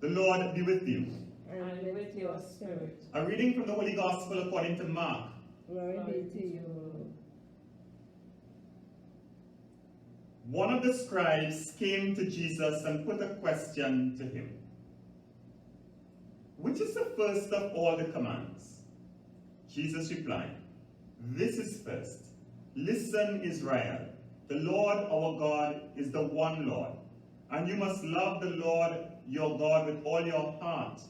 The Lord be with you. And with your spirit. A reading from the Holy Gospel according to Mark. Glory be to you, Lord. One of the scribes came to Jesus and put a question to him. Which is the first of all the commands? Jesus replied, this is first. Listen, Israel. The Lord our God is the one Lord. And you must love the Lord your God with all your heart,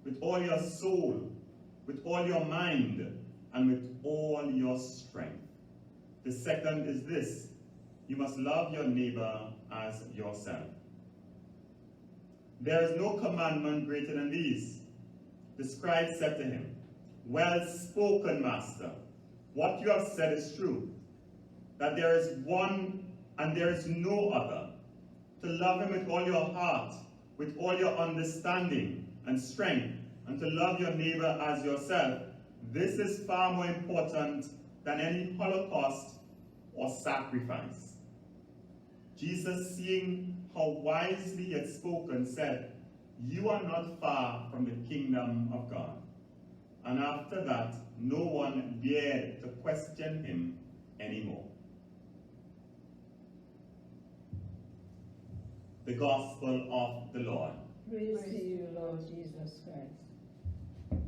with all your soul, with all your mind, and with all your strength. The second is this. You must love your neighbor as yourself. There is no commandment greater than these. The scribe said to him, well spoken, Master. What you have said is true, that there is one and there is no other. To love him with all your heart, with all your understanding and strength, and to love your neighbor as yourself. This is far more important than any holocaust or sacrifice. Jesus, seeing how wisely he had spoken, said, you are not far from the kingdom of God. And after that, no one dared to question him anymore. The Gospel of the Lord. Praise to you, Lord Jesus Christ.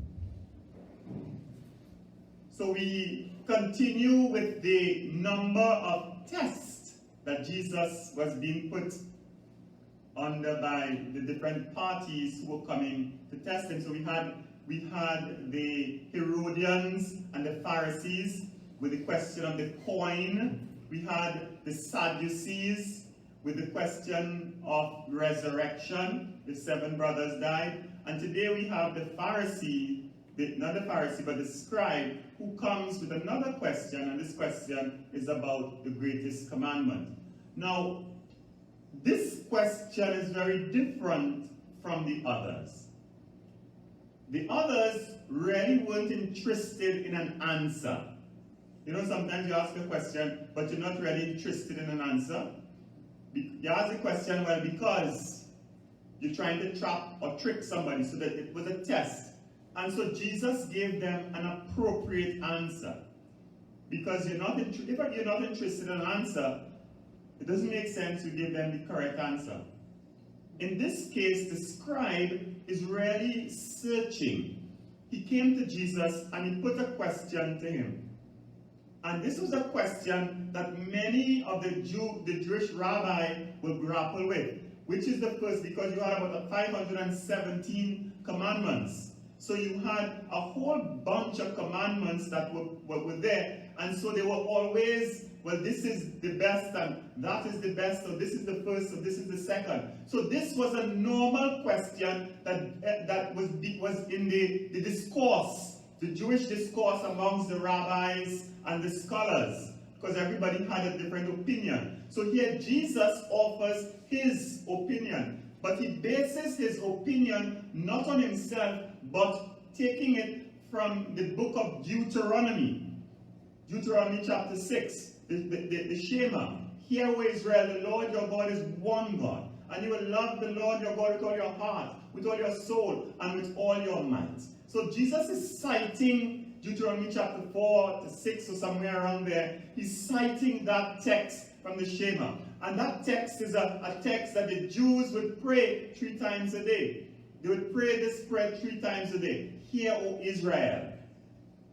So we continue with the number of tests that Jesus was being put under by the different parties who were coming to test him. So we had the Herodians and the Pharisees with the question of the coin. We had the Sadducees with the question of resurrection. The 7 brothers died. And today we have the Pharisee, not the Pharisee, but the scribe, who comes with another question, and this question is about the greatest commandment. Now, this question is very different from the others. The others really weren't interested in an answer. You know, sometimes you ask a question, but you're not really interested in an answer. You ask the question, well, because you're trying to trap or trick somebody, so that it was a test. And so Jesus gave them an appropriate answer. Because if you're not interested in an answer, it doesn't make sense to give them the correct answer. In this case, the scribe is really searching. He came to Jesus and he put a question to him. And this was a question that many of the Jewish rabbi will grapple with, which is the first, because you had about 517 commandments. So you had a whole bunch of commandments that were there, and so they were always, well, this is the best, and that is the best, so this is the first, so this is the second. So this was a normal question that was in the discourse, the Jewish discourse amongst the rabbis and the scholars, because everybody had a different opinion. So here Jesus offers his opinion, but he bases his opinion not on himself, but taking it from the book of Deuteronomy. Deuteronomy chapter 6, the Shema. Hear, O Israel, the Lord your God is one God, and you will love the Lord your God with all your heart, with all your soul, and with all your might. So Jesus is citing Deuteronomy chapter 4 to 6 or somewhere around there. He's citing that text from the Shema. And that text is a text that the Jews would pray 3 times a day. They would pray this prayer 3 times a day. Hear, O Israel.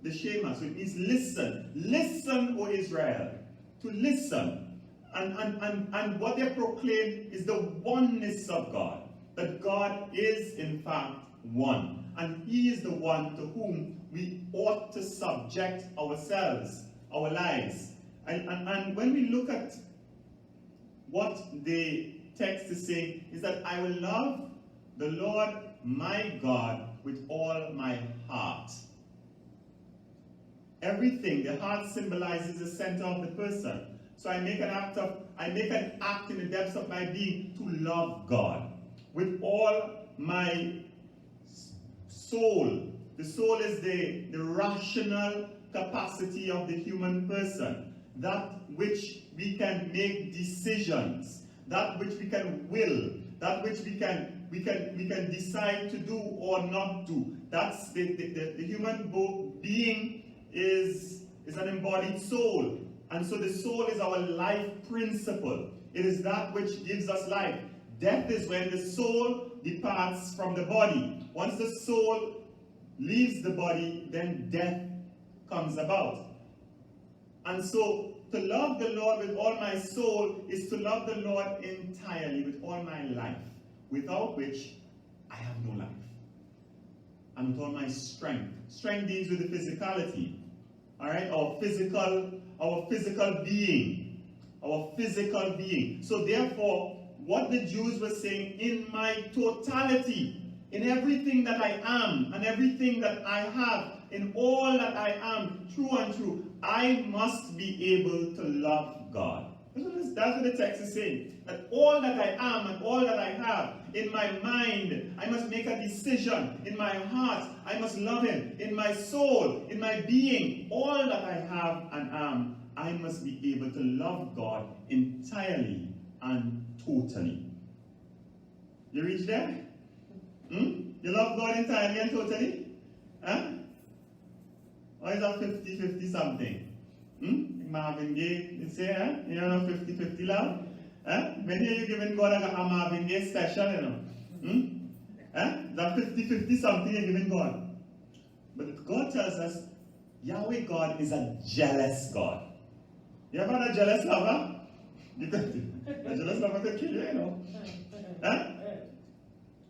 The Shema. So it means listen. Listen, O Israel. To listen. And what they proclaim is the oneness of God. That God is in fact one. And he is the one to whom we ought to subject ourselves, our lives. And when we look at what the text is saying, is that I will love the Lord my God with all my heart. Everything, the heart symbolizes the center of the person. So I make an act in the depths of my being to love God with all my soul. The soul is the rational capacity of the human person, that which we can make decisions, that which we can will, that which we can can decide to do or not do. That's the human being is an embodied soul. And so the soul is our life principle. It is that which gives us life. Death is when the soul departs from the body. Once the soul leaves the body, then death comes about. And so to love the Lord with all my soul is to love the Lord entirely with all my life, without which I have no life. And with all my strength. Strength deals with the physicality. All right, our physical being. Our physical being. So therefore, what the Jews were saying, in my totality, in everything that I am, and everything that I have, in all that I am, true and true, I must be able to love God. That's what the text is saying. That all that I am and all that I have, in my mind, I must make a decision. In my heart, I must love Him. In my soul, in my being, all that I have and am, I must be able to love God entirely and totally. You reach there? You love God entirely and totally? Huh? Or is that 50-50 something? Marvin Gaye, you say, huh? You know 50-50 love? Huh? Many of you giving God a Marvin Gaye special, you know. Huh? That 50-50 something you're giving God. But God tells us, Yahweh God is a jealous God. You ever had a jealous lover? A jealous lover could kill you, you know. Huh?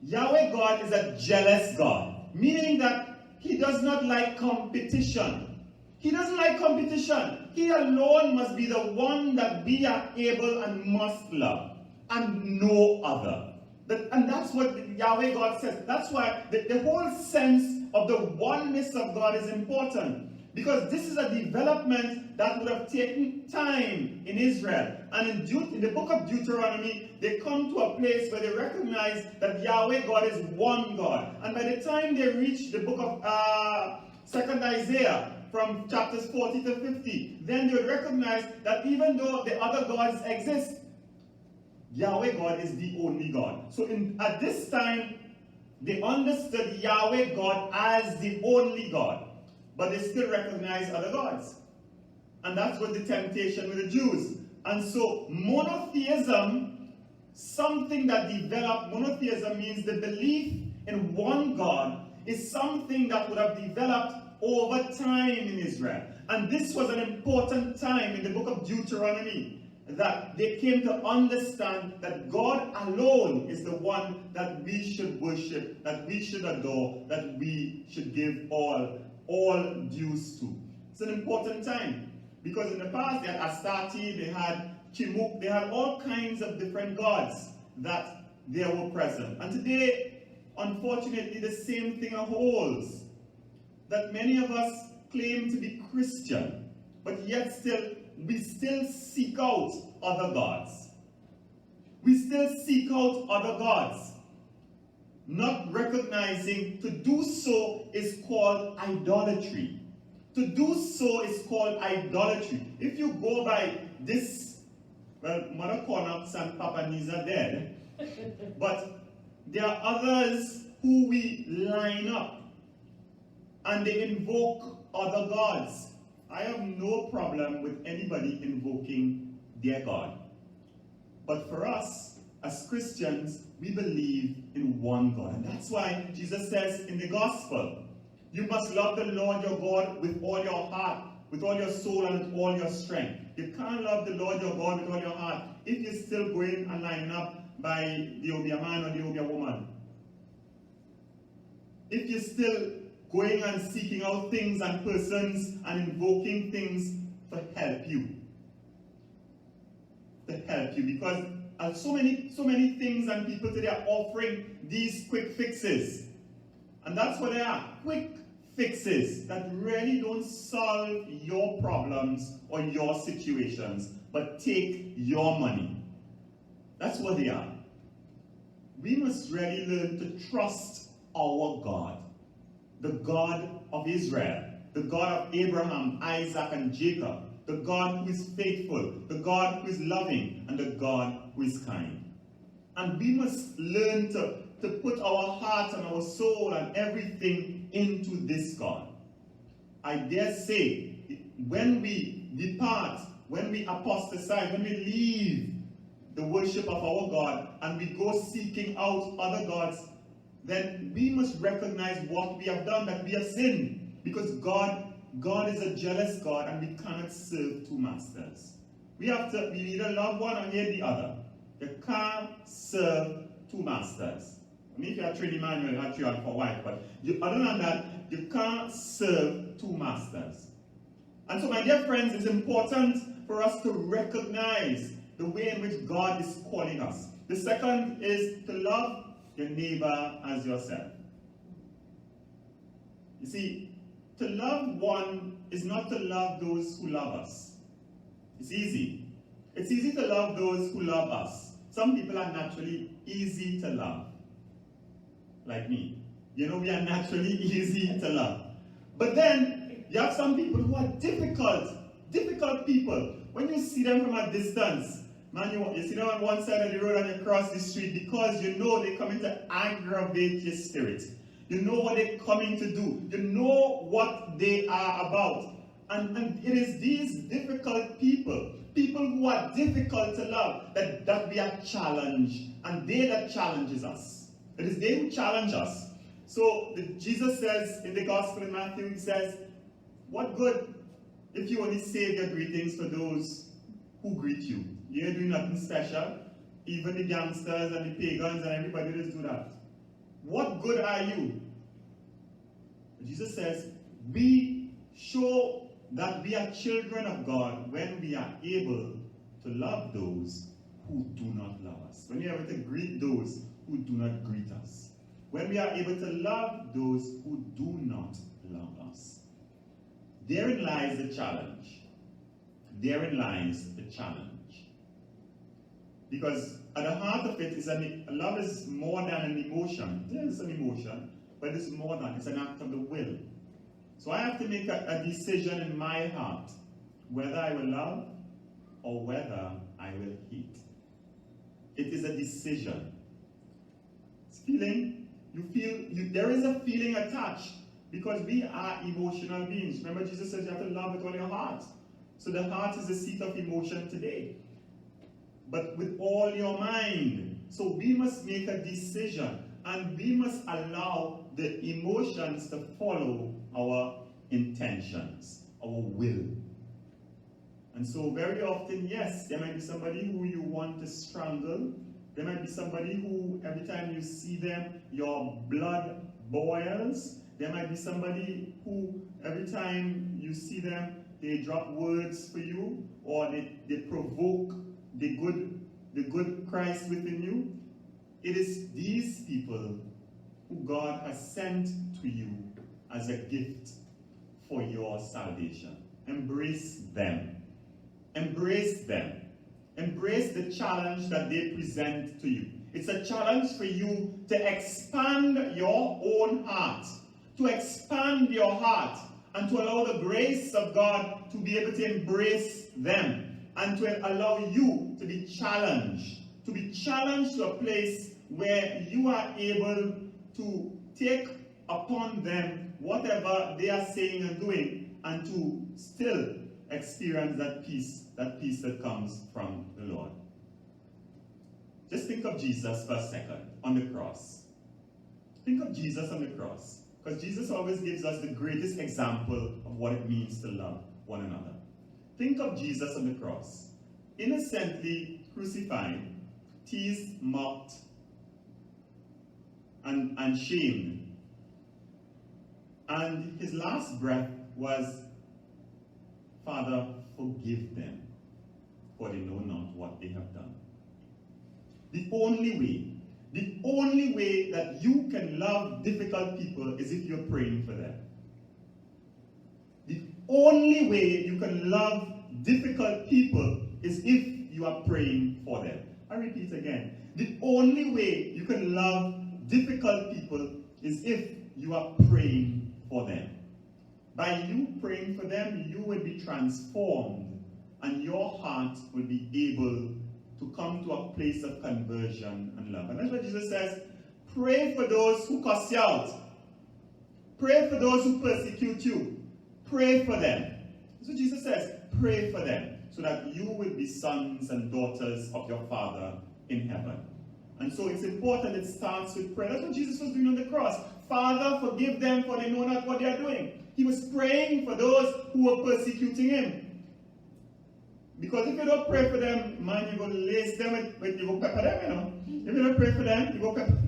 Yahweh God is a jealous God, meaning that He does not like competition. He doesn't like competition. He alone must be the one that we are able and must love, and no other. And that's what Yahweh God says. That's why the whole sense of the oneness of God is important. Because this is a development that would have taken time in Israel. And in the book of Deuteronomy, they come to a place where they recognize that Yahweh God is one God. And by the time they reach the book of 2nd Isaiah, from chapters 40 to 50, then they would recognize that even though the other gods exist, Yahweh God is the only God. So at this time, they understood Yahweh God as the only God. But they still recognize other gods. And that's what the temptation with the Jews. And so monotheism, something that developed, monotheism means the belief in one God, is something that would have developed over time in Israel. And this was an important time in the book of Deuteronomy, that they came to understand that God alone is the one that we should worship, that we should adore, that we should give all dues to. It's an important time, because in the past they had Astarte, they had Chimuk, they had all kinds of different gods that they were present. And today, unfortunately, the same thing holds, that many of us claim to be Christian, but yet we still seek out other gods. We still seek out other gods, not recognizing to do so is called idolatry. To do so is called idolatry. If you go by this, well, Mother Connaughts and Papa Niza dead, but there are others who we line up and they invoke other gods. I have no problem with anybody invoking their God. But for us, as Christians, we believe in one God. And that's why Jesus says in the gospel, you must love the Lord your God with all your heart, with all your soul, and with all your strength. You can't love the Lord your God with all your heart if you're still going and lining up by the Obia man or the Obia woman. If you're still going and seeking out things and persons and invoking things to help you. To help you, because so many things and people today are offering these quick fixes. And that's what they are, quick fixes that really don't solve your problems or your situations, but take your money. That's what they are. We must really learn to trust our God, the God of Israel, the God of Abraham, Isaac, and Jacob, the God who is faithful, the God who is loving, and the God who is kind. And we must learn to to put our heart and our soul and everything into this God. I dare say, when we depart, when we apostatize, when we leave the worship of our God and we go seeking out other gods, then we must recognize what we have done, that we have sinned. Because God is a jealous God and we cannot serve two masters. We either love one or hate the other. You can't serve two masters. I mean, if you're a trainee man, you'll have three or four wives, but other than that, you can't serve two masters. And so, my dear friends, it's important for us to recognize the way in which God is calling us. The second is to love your neighbor as yourself. You see, to love one is not to love those who love us. It's easy. It's easy to love those who love us. Some people are naturally easy to love. Like me. You know, we are naturally easy to love. But then, you have some people who are difficult people. When you see them from a distance, man, you see them on one side of the road and you cross the street because you know they're coming to aggravate your spirit. You know what they're coming to do. You know what they are about. And it is these difficult people who are difficult to love, that we are challenged, and they that challenges us. It is they who challenge us. So Jesus says in the Gospel in Matthew, he says, what good if you only say your greetings to those who greet you? You're doing nothing special. Even the gangsters and the pagans and everybody just do that. What good are you? Jesus says, we show that we are children of God when we are able to love those who do not love us. When we are able to greet those who do not greet us. When we are able to love those who do not love us. Therein lies the challenge. Therein lies the challenge. Because at the heart of it is love is more than an emotion. It is an emotion, but it's more than, it's an act of the will. So I have to make a decision in my heart whether I will love or whether I will hate. It is a decision. It's feeling, there is a feeling attached because we are emotional beings. Remember, Jesus says you have to love with all your heart. So the heart is the seat of emotion today. But with all your mind. So we must make a decision. And we must allow the emotions to follow our intentions, our will. And so very often, yes, there might be somebody who you want to strangle. There might be somebody who, every time you see them, your blood boils. There might be somebody who, every time you see them, they drop words for you, or they provoke the good Christ within you. It is these people who God has sent to you as a gift for your salvation. Embrace them. Embrace them. Embrace the challenge that they present to you. It's a challenge for you to expand your own heart, to expand your heart, and to allow the grace of God to be able to embrace them, and to allow you to be challenged to a place where you are able to take upon them whatever they are saying and doing, and to still experience that peace that comes from the Lord. Just think of Jesus for a second on the cross. Think of Jesus on the cross, because Jesus always gives us the greatest example of what it means to love one another. Think of Jesus on the cross, innocently crucified, teased, mocked, and shamed. And his last breath was, Father, forgive them, for they know not what they have done. The only way that you can love difficult people is if you're praying for them. The only way you can love difficult people is if you are praying for them. I repeat again. The only way you can love difficult people is if you are praying for them. By you praying for them, you will be transformed, and your heart will be able to come to a place of conversion and love. And that's what Jesus says, Pray for those who cuss you out. Pray for those who persecute you. Pray for them. That's what Jesus says. Pray for them, so that you will be sons and daughters of your Father in heaven. And so it's important it starts with prayer. That's what Jesus was doing on the cross. Father, forgive them, for they know not what they are doing. He was praying for those who were persecuting him. Because if you don't pray for them, man, you go lace them with you go pepper them, you know. If you don't pray for them, you go pepper them.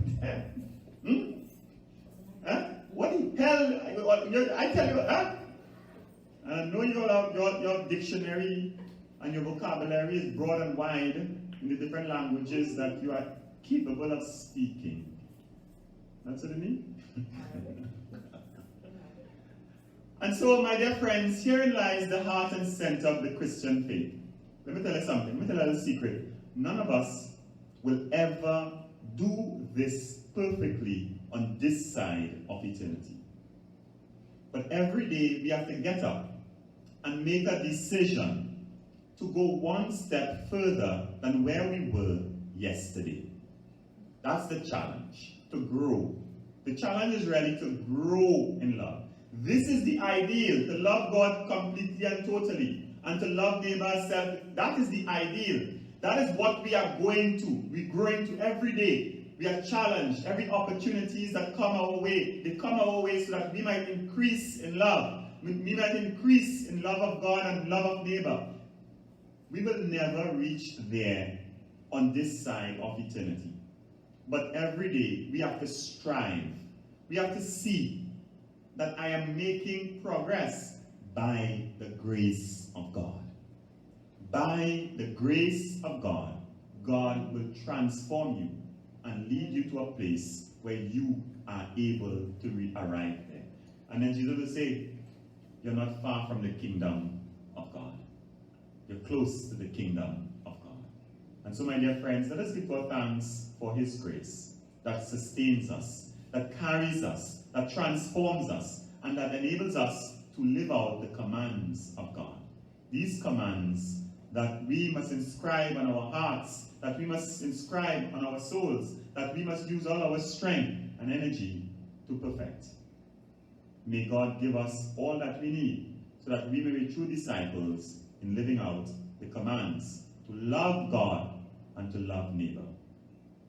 Huh? What the hell? I tell you, huh? And I know your dictionary and your vocabulary is broad and wide in the different languages that you are capable of speaking. That's what I mean? And so, my dear friends, herein lies the heart and center of the Christian faith. Let me tell you something. Let me tell you a little secret. None of us will ever do this perfectly on this side of eternity. But every day we have to get up and make a decision to go one step further than where we were yesterday. That's the challenge, to grow. The challenge is really to grow in love. This is the ideal, to love God completely and totally, and to love neighbor as self. That is the ideal. That is what we are going to. We're growing to every day. We are challenged. Every opportunities that come our way, they come our way so that we might increase in love. We might increase in love of God and love of neighbor. We will never reach there on this side of eternity. But every day we have to strive. We have to see that I am making progress by the grace of God. By the grace of God, God will transform you and lead you to a place where you are able to arrive there. And then Jesus will say, you're not far from the kingdom of God. You're close to the kingdom of God. And so, my dear friends, let us give God thanks for his grace that sustains us, that carries us, that transforms us, and that enables us to live out the commands of God. These commands that we must inscribe on our hearts, that we must inscribe on our souls, that we must use all our strength and energy to perfect. May God give us all that we need so that we may be true disciples in living out the commands to love God and to love neighbor.